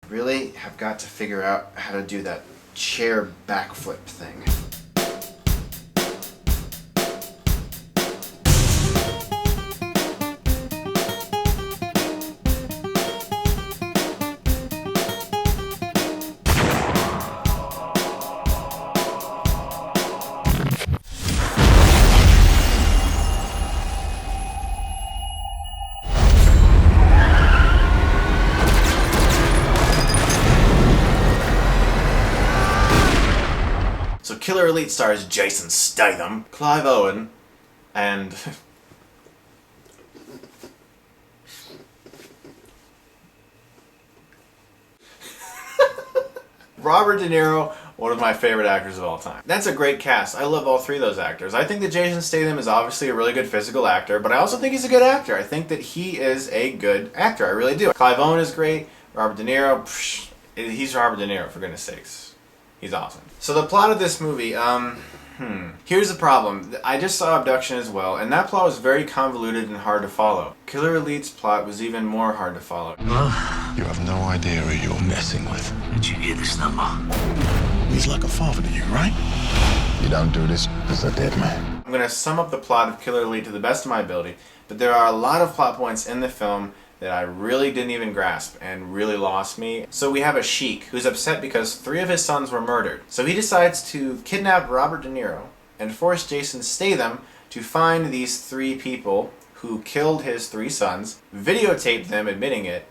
really have got to figure out how to do that chair backflip thing. So Killer Elite stars Jason Statham, Clive Owen, and Robert De Niro, one of my favorite actors of all time. That's a great cast. I love all three of those actors. I think that Jason Statham is obviously a really good physical actor, but I also think he's a good actor. I think that he is a good actor. I really do. Clive Owen is great. Robert De Niro, he's Robert De Niro, for goodness sakes. He's awesome. So the plot of this movie, here's the problem. I just saw Abduction as well, and that plot was very convoluted and hard to follow. Killer Elite's plot was even more hard to follow. Well, you have no idea who you're messing with. Did you hear this number? He's like a father to you, right? You don't do this, as a dead man. I'm going to sum up the plot of Killer Elite to the best of my ability, but there are a lot of plot points in the film that I really didn't even grasp and really lost me. So we have a sheik who's upset because 3 of his sons were murdered. So he decides to kidnap Robert De Niro and force Jason Statham to find these 3 people who killed his 3 sons, videotape them admitting it,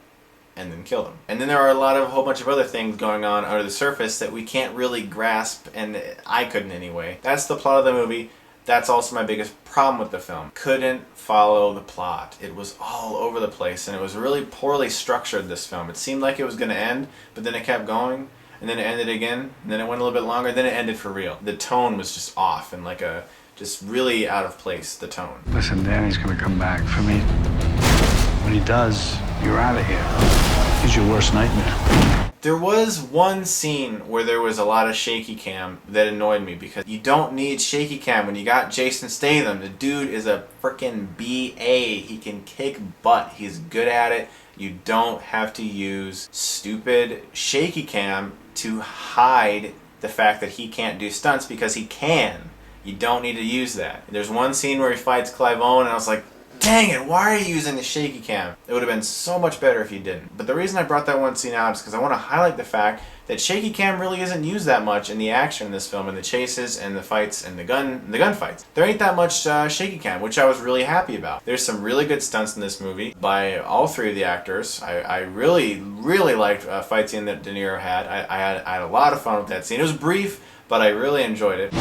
and then kill them. And then there are a whole bunch of other things going on under the surface that we can't really grasp, and I couldn't anyway. That's the plot of the movie. That's also my biggest problem with the film. Couldn't follow the plot. It was all over the place, and it was really poorly structured, this film. It seemed like it was going to end, but then it kept going, and then it ended again, and then it went a little bit longer, then it ended for real. The tone was just off and just really out of place, the tone. Listen, Danny's going to come back for me. When he does, you're out of here. He's your worst nightmare. There was one scene where there was a lot of shaky cam that annoyed me because you don't need shaky cam when you got Jason Statham. The dude is a freaking BA. He can kick butt. He's good at it. You don't have to use stupid shaky cam to hide the fact that he can't do stunts because he can. You don't need to use that. There's one scene where he fights Clive Owen and I was like, dang it, why are you using the shaky cam? It would have been so much better if you didn't. But the reason I brought that one scene out is because I want to highlight the fact that shaky cam really isn't used that much in the action in this film, in the chases and the fights and the gunfights. There ain't that much shaky cam, which I was really happy about. There's some really good stunts in this movie by all 3 of the actors. I really, really liked a fight scene that De Niro had. I had a lot of fun with that scene. It was brief, but I really enjoyed it.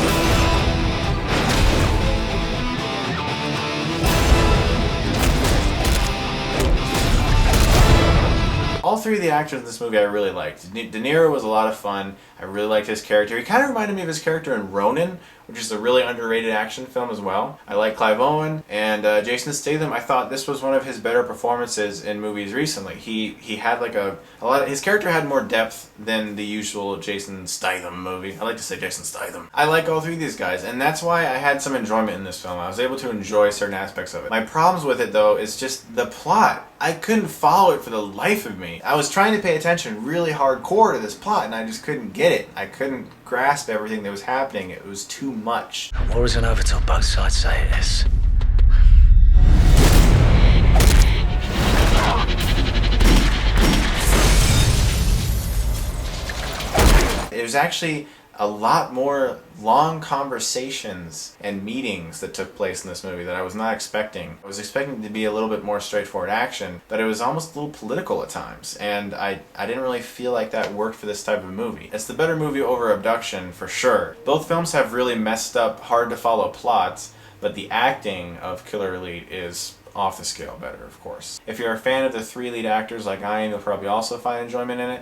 All 3 of the actors in this movie I really liked. De Niro was a lot of fun. I really liked his character. He kind of reminded me of his character in Ronin, which is a really underrated action film as well. I like Clive Owen and Jason Statham. I thought this was one of his better performances in movies recently. he had like a lot. His character had more depth than the usual Jason Statham movie. I like to say Jason Statham. I like all 3 of these guys, and that's why I had some enjoyment in this film. I was able to enjoy certain aspects of it. My problems with it though is just the plot. I couldn't follow it for the life of me. I was trying to pay attention really hardcore to this plot, and I just couldn't get it. I couldn't grasp everything that was happening. It was too much. War isn't over till both sides say it is. It was actually a lot more long conversations and meetings that took place in this movie that I was not expecting. I was expecting it to be a little bit more straightforward action, but it was almost a little political at times, and I didn't really feel like that worked for this type of movie. It's the better movie over Abduction, for sure. Both films have really messed up, hard to follow plots, but the acting of Killer Elite is off the scale better, of course. If you're a fan of the 3 lead actors like I am, you'll probably also find enjoyment in it.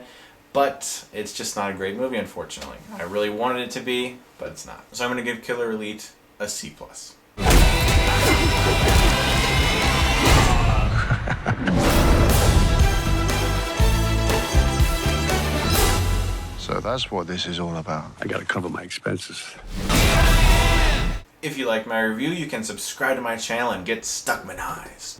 But it's just not a great movie, unfortunately. I really wanted it to be, but it's not. So I'm going to give Killer Elite a C+. So that's what this is all about. I gotta cover my expenses. If you like my review, you can subscribe to my channel and get Stuckmanized.